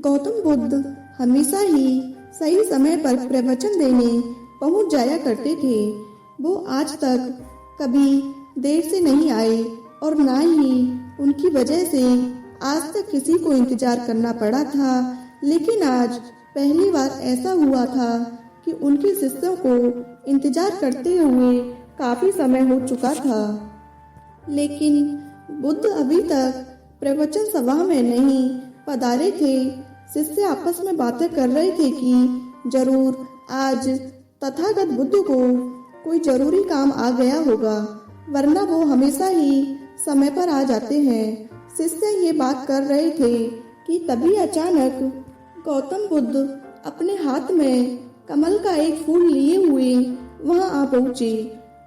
गौतम बुद्ध हमेशा ही सही समय पर प्रवचन देने पहुंच जाया करते थे। वो आज तक कभी देर से नहीं आए और ना ही उनकी वजह से आज तक किसी को इंतजार करना पड़ा था। लेकिन आज पहली बार ऐसा हुआ था कि उनके शिष्यों को इंतजार करते हुए काफी समय हो चुका था। लेकिन बुद्ध अभी तक प्रवचन सभा में नहीं पधारे थे। शिष्य आपस में बातें कर रहे थे कि जरूर आज तथागत बुद्ध को कोई जरूरी काम आ गया होगा, वरना वो हमेशा ही समय पर आ जाते हैं। शिष्य ये बात कर रहे थे कि तभी अचानक गौतम बुद्ध अपने हाथ में कमल का एक फूल लिए हुए वहां आ पहुंचे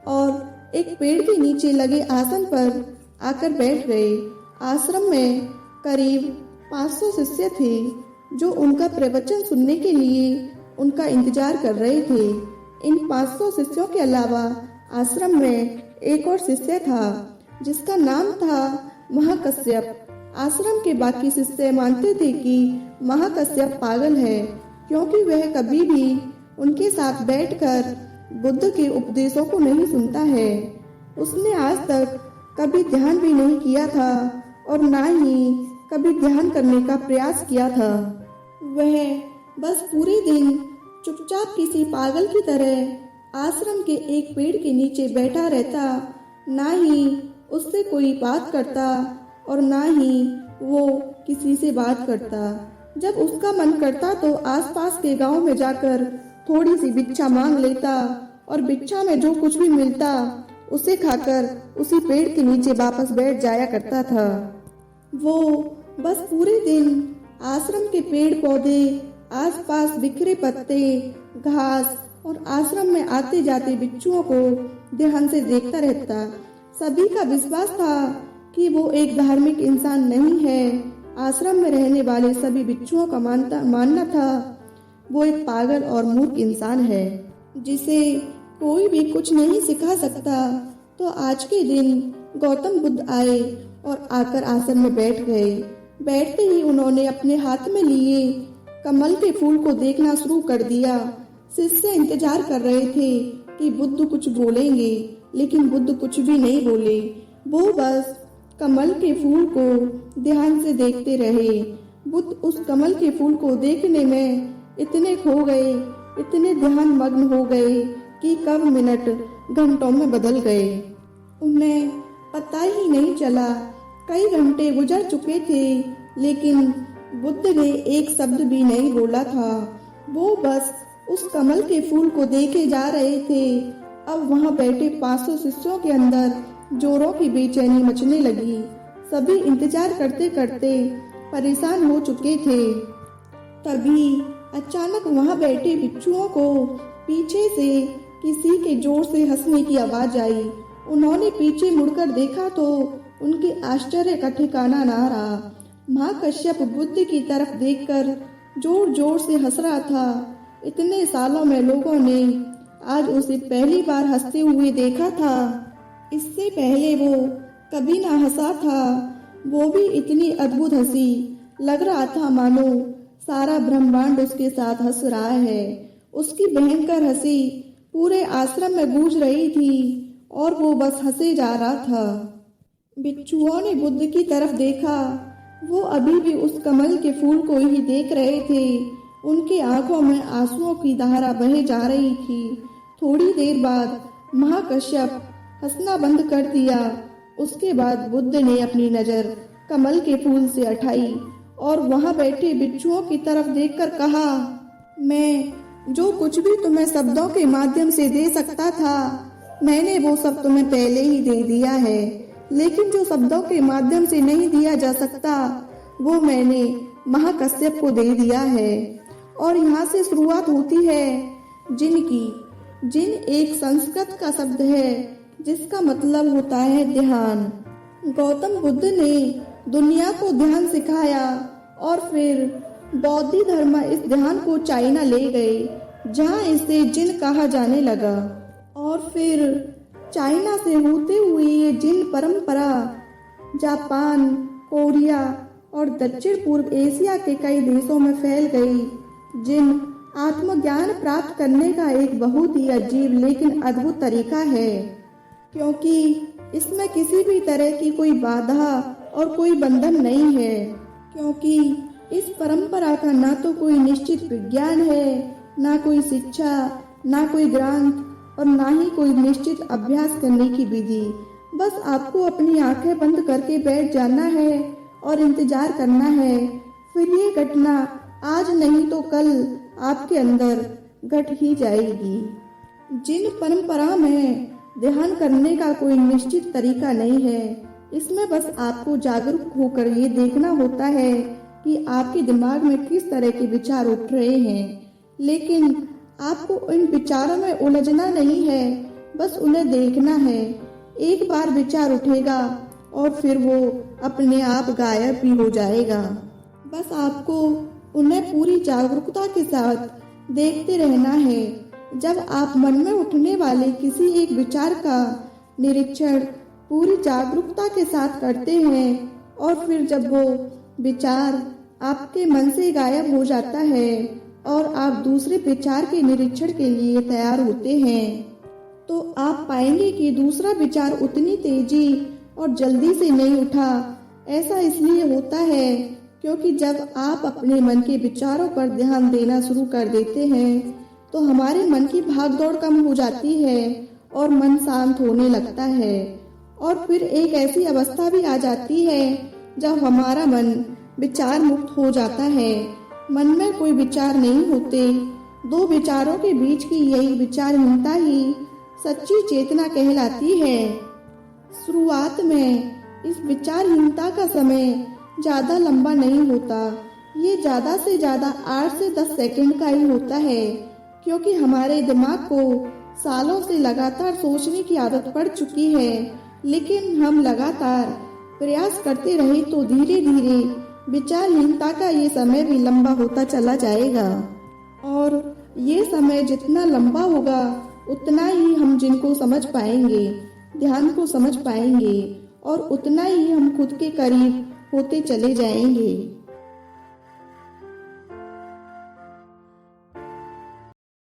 और एक पेड़ के नीचे लगे आसन पर आकर बैठ गए। आश्रम में करीब 500 शिष्य थे जो उनका प्रवचन सुनने के लिए उनका इंतजार कर रहे थे। इन 500 शिष्यों के अलावा आश्रम में एक और शिष्य था जिसका नाम था महाकश्यप। आश्रम के बाकी शिष्य मानते थे कि महाकश्यप पागल है, क्योंकि वह कभी भी उनके साथ बैठकर बुद्ध के उपदेशों को नहीं सुनता है। उसने आज तक कभी ध्यान भी नहीं किया था और ना ही कभी ध्यान करने का प्रयास किया था। वह बस पूरे दिन चुपचाप किसी पागल की तरह आश्रम के एक पेड़ के नीचे बैठा रहता। ना ही उससे कोई बात करता और ना ही वो किसी से बात करता। जब उसका मन करता तो आसपास के गांव में जाकर थोड़ी सी भिक्षा मांग लेता और भिक्षा में जो कुछ भी मिलता उसे खाकर उसी पेड़ के नीचे वापस बैठ जाया करता था। वो बस पूरे दिन आश्रम के पेड़ पौधे, आसपास बिखरे पत्ते, घास और आश्रम में आते जाते बिच्छुओं को ध्यान से देखता रहता। सभी का विश्वास था कि वो एक धार्मिक इंसान नहीं है। आश्रम में रहने वाले सभी बिच्छुओं का मानना था वो एक पागल और मूर्ख इंसान है जिसे कोई भी कुछ नहीं सिखा सकता। तो आज के दिन गौतम बुद्ध आए और आकर आसन में बैठ गए। बैठते ही उन्होंने अपने हाथ में लिए कमल के फूल को देखना शुरू कर दिया। शिष्य इंतजार कर रहे थे कि बुद्ध कुछ बोलेंगे, लेकिन बुद्ध कुछ भी नहीं बोले। वो बस कमल के फूल को ध्यान से देखते रहे। बुद्ध उस कमल के फूल को देखने में इतने खो गए, इतने ध्यान मग्न हो गए कि कब मिनट घंटों में बदल गए उन्हें पता ही नहीं चला। कई घंटे गुजर चुके थे, लेकिन बुद्ध ने एक शब्द भी नहीं बोला था। वो बस उस कमल के फूल को देखे जा रहे थे। अब वहां बैठे 500 शिष्यों के अंदर जोरों की बेचैनी मचने लगी। सभी इंतजार करते करते परेशान हो चुके थे। तभी अचानक वहां बैठे बिच्छुओं को पीछे से किसी के जोर से हंसने की आवाज आई। उन्होंने पीछे मुड़कर देखा तो उनके आश्चर्य का ठिकाना ना रहा। महाकश्यप बुद्ध की तरफ देखकर जोर जोर से हंस रहा था। इतने सालों में लोगों ने आज उसे पहली बार हंसते हुए देखा था। इससे पहले वो कभी ना हंसा था। वो भी इतनी अद्भुत हंसी, लग रहा था मानो सारा ब्रह्मांड उसके साथ हंस रहा है। उसकी भयंकर हंसी पूरे आश्रम में गूंज रही थी और वो बस हंसे जा रहा था। बिच्छुओं ने बुद्ध की तरफ देखा। वो अभी भी उस कमल के फूल को ही देख रहे थे। उनकी आंखों में आंसुओं की धारा बहे जा रही थी। थोड़ी देर बाद महाकश्यप हंसना बंद कर दिया। उसके बाद बुद्ध ने अपनी नजर कमल के फूल से हटाई और वहां बैठे बिच्छुओं की तरफ देखकर कहा, मैं जो कुछ भी तुम्हें शब्दों के माध्यम से दे सकता था, मैंने वो सब तुम्हें पहले ही दे दिया है। लेकिन जो शब्दों के माध्यम से नहीं दिया जा सकता, वो मैंने महाकश्यप को दे दिया है। और यहाँ से शुरुआत होती है जिन की। जिन एक संस्कृत का शब्द है जिसका मतलब होता है ध्यान। गौतम बुद्ध ने दुनिया को ध्यान सिखाया और फिर बौद्ध धर्म इस ध्यान को चाइना ले गए, जहाँ इसे जिन कहा जाने लगा। और फिर चाइना से होते हुए ये जिन परंपरा जापान, कोरिया और दक्षिण पूर्व एशिया के कई देशों में फैल गई। जिन आत्मज्ञान प्राप्त करने का एक बहुत ही अजीब लेकिन अद्भुत तरीका है, क्योंकि इसमें किसी भी तरह की कोई बाधा और कोई बंधन नहीं है, क्योंकि इस परंपरा का ना तो कोई निश्चित विज्ञान है, ना कोई शिक्षा, ना कोई ग्रंथ और ना ही कोई निश्चित अभ्यास करने की विधि। बस आपको अपनी आंखें बंद करके बैठ जाना है और इंतजार करना है। फिर ये घटना आज नहीं तो कल आपके अंदर घट ही जाएगी। जिन परंपरा में ध्यान करने का कोई निश्चित तरीका नहीं है, इसमें बस आपको जागरूक होकर ये देखना होता है कि आपके दिमाग में किस तरह के विचार उठ रहे हैं, लेकिन आपको इन विचारों में उलझना नहीं है, बस उन्हें देखना है। एक बार विचार उठेगा और फिर वो अपने आप गायब भी हो जाएगा। बस आपको उन्हें पूरी जागरूकता के साथ देखते रहना है। जब आप मन में उठने वाले किसी एक विचार का निरीक्षण पूरी जागरूकता के साथ करते हैं और फिर जब वो विचार आपके मन से गायब हो जाता है और आप दूसरे विचार के निरीक्षण के लिए तैयार होते हैं, तो आप पाएंगे कि दूसरा विचार उतनी तेजी और जल्दी से नहीं उठा। ऐसा इसलिए होता है क्योंकि जब आप अपने मन के विचारों पर ध्यान देना शुरू कर देते हैं, तो हमारे मन की भागदौड़ कम हो जाती है और मन शांत होने लगता है। और फिर एक ऐसी अवस्था भी आ जाती है जब हमारा मन विचार मुक्त हो जाता है। मन में कोई विचार नहीं होते। दो विचारों के बीच की यही विचारहीनता ही सच्ची चेतना कहलाती है। शुरुआत में इस विचारहीनता का समय ज्यादा लंबा नहीं होता। ये ज्यादा से ज्यादा 8 से 10 सेकंड का ही होता है, क्योंकि हमारे दिमाग को सालों से लगातार सोचने की आदत पड़ चुकी है। लेकिन हम लगातार प्रयास करते रहे तो धीरे धीरे विचारहीनता का ये समय भी लंबा होता चला जाएगा। और ये समय जितना लंबा होगा उतना ही हम जिनको समझ पाएंगे, ध्यान को समझ पाएंगे और उतना ही हम खुद के करीब होते चले जाएंगे।